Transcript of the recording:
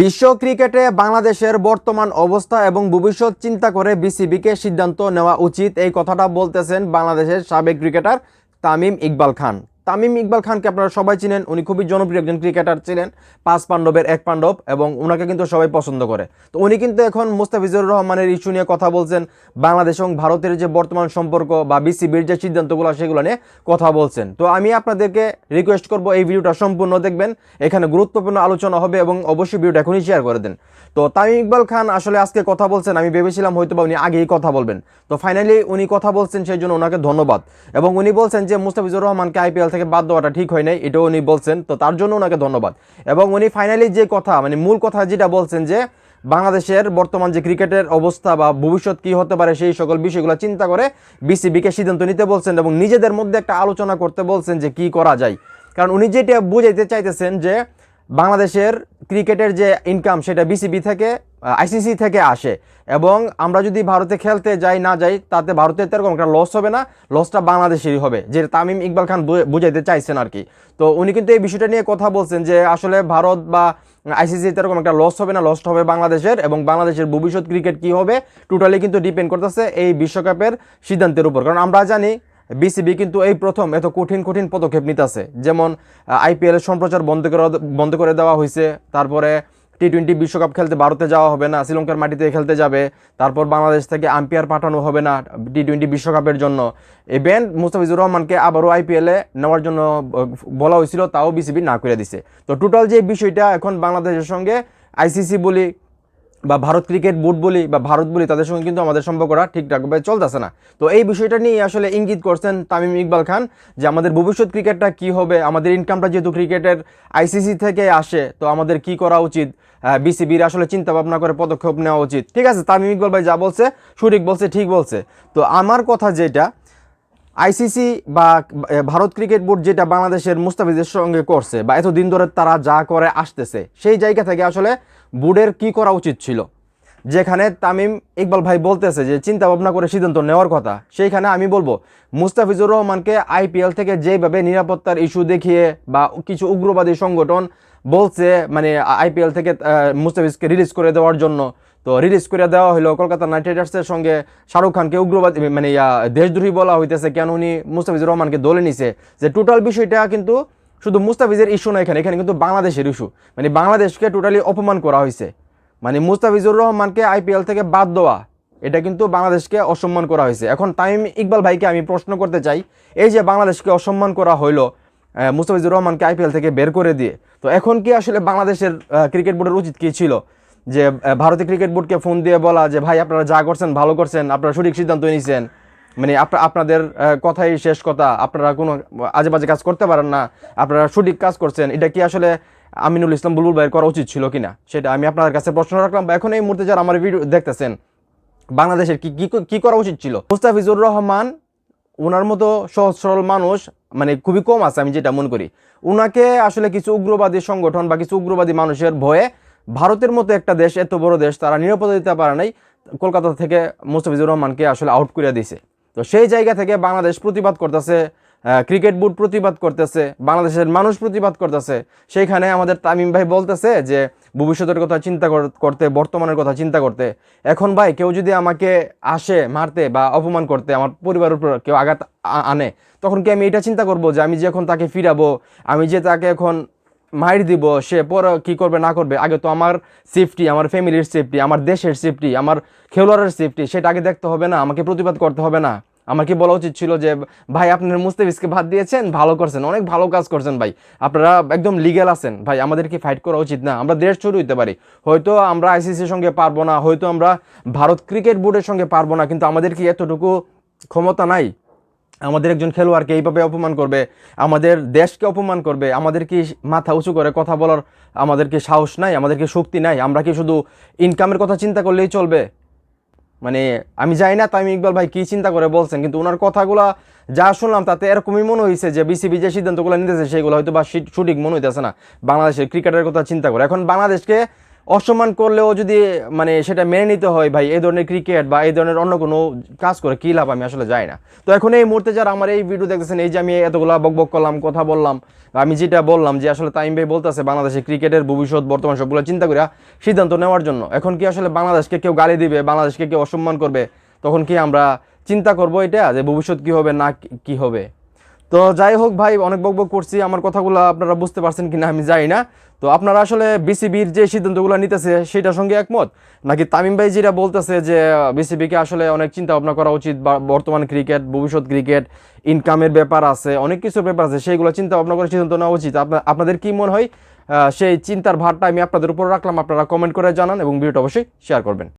বিশ্ব ক্রিকেটে বাংলাদেশের বর্তমান অবস্থা এবং ভবিষ্যৎ চিন্তা করে বিসিবিকে সিদ্ধান্ত নেওয়া উচিত, এই কথাটা বলতেছেন বাংলাদেশের সাবেক ক্রিকেটার তামিম ইকবাল খান। তামিম ইকবাল খানকে আপনারা সবাই চিনেন, উনি খুবই জনপ্রিয় একজন ক্রিকেটার ছিলেন, 5 পাণ্ডবের 1 পাণ্ডব, এবং ওনাকে কিন্তু সবাই পছন্দ করে। তো উনি কিন্তু এখন মুস্তাফিজুর রহমানের ইস্যু নিয়ে কথা বলছেন, বাংলাদেশ এবং ভারতের যে বর্তমান সম্পর্ক বা বিসিবির যে সিদ্ধান্তগুলো সেগুলো নিয়ে কথা বলছেন। তো আমি আপনাদেরকে রিকোয়েস্ট করব এই ভিডিওটা সম্পূর্ণ দেখবেন, এখানে গুরুত্বপূর্ণ আলোচনা হবে এবং অবশ্যই ভিডিওটা এখনই শেয়ার করে দেন। তো তামিম ইকবাল খান আসলে আজকে কথা বলছেন, আমি ভেবেছিলাম হয়তো বা উনি আগেই কথা বলবেন, তো ফাইনালি উনি কথা বলছেন, সেই জন্য ওনাকে ধন্যবাদ। এবং উনি বলছেন যে মুস্তাফিজুর রহমানকে আইপিএল থেকে বাদ দেওয়াটা ঠিক হয় নাই, এটাও উনি বলছেন, তো তার জন্য ওনাকে ধন্যবাদ। এবং উনি ফাইনালি যে কথা, মানে মূল কথা যেটা বলছেন, যে বাংলাদেশের বর্তমান যে ক্রিকেটের অবস্থা বা ভবিষ্যৎ কী হতে পারে সেই সকল বিষয়গুলো চিন্তা করে বিসিবিকে সিদ্ধান্ত নিতে বলছেন এবং নিজেদের মধ্যে একটা আলোচনা করতে বলছেন যে কি করা যায়। কারণ উনি যেটা বুঝাইতে চাইতেছেন যে বাংলাদেশের ক্রিকেটের যে ইনকাম সেটা বিসিবি থেকে, আইসিসি থেকে আসে, এবং আমরা যদি ভারতে খেলতে যাই না যাই তাতে ভারতের তেরকম একটা লস হবে না, লসটা বাংলাদেশেরই হবে, যে তামিম ইকবাল খান বুঝাইতে চাইছেন আর কি। তো উনি কিন্তু এই বিষয়টা নিয়ে কথা বলছেন যে আসলে ভারত বা আইসিসি এরকম একটা লস হবে না, লসটা হবে বাংলাদেশের, এবং বাংলাদেশের ভবিষ্যৎ ক্রিকেট কি হবে টোটালি কিন্তু ডিপেন্ড করতেছে এই বিশ্বকাপের সিদ্ধান্তের উপর। কারণ আমরা জানি বিসিবি কিন্তু এই প্রথম এত কঠিন কঠিন পদক্ষেপ নিতেছে, যেমন আইপিএল এর সম্প্রচার বন্ধ করে দেওয়া হয়েছে, তারপরে টি-20 বিশ্বকাপ খেলতে ভারতে যাওয়া হবে না, শ্রীলঙ্কার মাটিতে খেলতে যাবে, তারপর বাংলাদেশ থেকে আম্পায়ার পাঠানো হবে না টি-20 বিশ্বকাপের জন্য। ইভেন মুস্তাফিজুর রহমানকে আবারও আইপিএলে নেওয়ার জন্য বলা হয়েছিল, তাও বিসিবি না করে দিছে। তো টোটাল যে বিষয়টা এখন বাংলাদেশের সঙ্গে আইসিসি বলি বা ভারত ক্রিকেট বোর্ড বলি বা ভারত বলি, তাদের সঙ্গে কিন্তু আমাদের সম্পর্কটা ঠিকঠাকভাবে চলতেছে না। তো এই বিষয়টা নিয়ে আসলে ইঙ্গিত করছেন তামিম ইকবাল খান যে আমাদের ভবিষ্যৎ ক্রিকেটটা কি হবে, আমাদের ইনকামটা যেহেতু ক্রিকেটের আইসিসি থেকে আসে, তো আমাদের কি করা উচিত, বিসিবির আসলে চিন্তা ভাবনা করে পদক্ষেপ নেওয়া উচিত। ঠিক আছে, তামিম ইকবাল ভাই যা বলছে সঠিক বলছে, ঠিক বলছে। তো আমার কথা যেটা, আইসিসি বা ভারত ক্রিকেট বোর্ড যেটা বাংলাদেশের মুস্তাফিজের সঙ্গে করছে বা এতদিন ধরে তারা যা করে আসতেছে, সেই জায়গা থেকে আসলে বোর্ডের কি করা উচিত ছিল। যেখানে তামিম ইকবাল ভাই বলতেছে যে চিন্তা ভাবনা করে সিদ্ধান্ত নেওয়ার কথা, সেইখানে আমি বলবো মুস্তাফিজুর রহমানকে আইপিএল থেকে যেভাবে নিরাপত্তার ইস্যু দেখিয়ে বা কিছু উগ্রবাদী সংগঠন বলছে, মানে আইপিএল থেকে মুস্তাফিজকে রিলিজ করে দেওয়ার জন্য, তো রিলিজ করে দেওয়া হলো। কলকাতা নাইট রাইডার্সের সঙ্গে শাহরুখ খানকে উগ্রবাদী মানে দেশদ্রোহী বলা হইতেছে, কেন উনি মুস্তাফিজুর রহমানকে দলে নিছে। যে টোটাল বিষয়টা কিন্তু শুধু মুস্তাফিজের ইস্যু না, এখানে কিন্তু বাংলাদেশের ইস্যু, মানে বাংলাদেশকে টোটালি অপমান করা হয়েছে। মানে মুস্তাফিজুর রহমানকে আইপিএল থেকে বাদ দেওয়া, এটা কিন্তু বাংলাদেশকে অসম্মান করা হয়েছে। এখন তামিম ইকবাল ভাইকে আমি প্রশ্ন করতে চাই, এই যে বাংলাদেশকে অসম্মান করা হইলো মুস্তাফিজুর রহমানকে আইপিএল থেকে বের করে দিয়ে, তো এখন কি আসলে বাংলাদেশের ক্রিকেট বোর্ডের উচিত কি ছিল? যে ভারতীয় ক্রিকেট বোর্ডকে ফোন দিয়ে বলা যে ভাই আপনারা যা করছেন ভালো করছেন, আপনারা সঠিক সিদ্ধান্ত নিয়েছেন, মানে আপনাদের কথাই শেষ কথা, আপনারা কোনো আজে বাজে কাজ করতে পারেন না, আপনারা সঠিক কাজ করছেন, এটা কি আসলে আমিনুল ইসলাম বুলবুল ভাইয়ের করা উচিত ছিল কিনা, সেটা আমি আপনাদের কাছে প্রশ্ন রাখলাম। বা এখন এই মুহূর্তে যারা আমার ভিডিও দেখতেছেন, বাংলাদেশের কি করা উচিত ছিল? মুস্তাফিজুর রহমান ওনার মতো সহজ সরল মানুষ মানে খুবই কম আছে, আমি যেটা মনে করি। ওনাকে আসলে কিছু উগ্রবাদী সংগঠন বা কিছু উগ্রবাদী মানুষের ভয়ে ভারতের মতো একটা দেশ, এত বড় দেশ, তারা নিরাপত্তা দিতে পারে নাই, কলকাতা থেকে মুস্তাফিজুর রহমানকে আসলে আউট করে দিয়েছে। তো সেই জায়গা থেকে বাংলাদেশ প্রতিবাদ করতেছে, ক্রিকেট বোর্ড প্রতিবাদ করতেছে, বাংলাদেশের মানুষ প্রতিবাদ করতেছে। সেইখানে আমাদের তামিম ভাই বলতেছে যে ভবিষ্যতের কথা চিন্তা করতে, বর্তমানের কথা চিন্তা করতে। এখন ভাই কেউ যদি আমাকে আসে মারতে বা অপমান করতে, আমার পরিবারের উপর কেউ আঘাত আনে, তখন কি আমি এটা চিন্তা করব যে আমি যে এখন তাকে ফিরাবো, আমি যে তাকে এখন মাইর দিব, সে পরে কী করবে না করবে, আগে তো আমার সেফটি, আমার ফ্যামিলির সেফটি, আমার দেশের সেফটি, আমার খেলোয়াড়ের সেফটি, সেটা আগে দেখতে হবে না? আমাকে প্রতিবাদ করতে হবে না? আমার কি বলা উচিত ছিল যে ভাই আপনার মুস্তাফিজকে বাদ দিয়েছেন, ভালো করছেন, অনেক ভালো কাজ করছেন ভাই, আপনারা একদম লিগ্যাল আছেন ভাই, আমাদের কি ফাইট করা উচিত না? আমরা দেশ ছোট হইতে পারি, হয়তো আমরা আইসিসির সঙ্গে পারবো না, হয়তো আমরা ভারত ক্রিকেট বোর্ডের সঙ্গে পারবো না, কিন্তু আমাদের কি এতটুকু ক্ষমতা নাই আমাদের একজন খেলোয়াড়কে এইভাবে অপমান করবে, আমাদের দেশকে অপমান করবে? আমাদের কি মাথা উঁচু করে কথা বলার আমাদের কি সাহস নাই, আমাদের কি শক্তি নাই? আমরা কি শুধু ইনকামের কথা চিন্তা করলেই চলবে? মানে আমি জানি না তামিম ইকবাল ভাই কী চিন্তা করে বলছেন, কিন্তু ওনার কথাগুলা যা শুনলাম তাতে এরকমই মনে হয়েছে যে বিসিবি যে সিদ্ধান্তগুলো নিতেছে সেগুলো হয়তো বা সঠিক মনে হইতেছে না বাংলাদেশের ক্রিকেটের কথা চিন্তা করে। এখন বাংলাদেশকে অসম্মান করলেও যদি মানে সেটা মেনে নিতে হয় ভাই, এই ধরনের ক্রিকেট বা এই ধরনের অন্য কোনো কাজ করে কী লাভ, আমি আসলে যাই না। তো এখন এই মুহূর্তে যারা আমার এই ভিডিও দেখতেছেন, এই যে আমি এতগুলা বকবক করলাম, কথা বললাম, আমি যেটা বললাম যে আসলে তামিম ভাই বলতেছে বাংলাদেশের ক্রিকেটের ভবিষ্যৎ বর্তমান সবগুলো চিন্তা করে সিদ্ধান্ত নেওয়ার জন্য, এখন কি আসলে বাংলাদেশকে কেউ গালি দিবে, বাংলাদেশকে কেউ অসম্মান করবে, তখন কি আমরা চিন্তা করবো এটা যে ভবিষ্যৎ কি হবে না কি হবে? তো যাই হোক ভাই, অনেক বকবক করছি, আমার কথাগুলো আপনারা বুঝতে পারছেন কিনা আমি জানি না। তো আপনারা আসলে বিসিবির যে সিদ্ধান্তগুলো নিতেছে সেটার সঙ্গে একমত, নাকি তামিম ভাই যেটা বলতেছে যে বিসিবিকে আসলে অনেক চিন্তা ভাবনা করা উচিত, বা বর্তমান ক্রিকেট, ভবিষ্যৎ ক্রিকেট, ইনকামের ব্যাপার আছে, অনেক কিছুর ব্যাপার আছে, সেইগুলো চিন্তা ভাবনা করে সিদ্ধান্ত নেওয়া উচিত? আপনাদের কি মনে হয়? সেই চিন্তার ভারটা আমি আপনাদের উপর রাখলাম, আপনারা কমেন্ট করে জানান এবং ভিডিওটা অবশ্যই শেয়ার করবেন।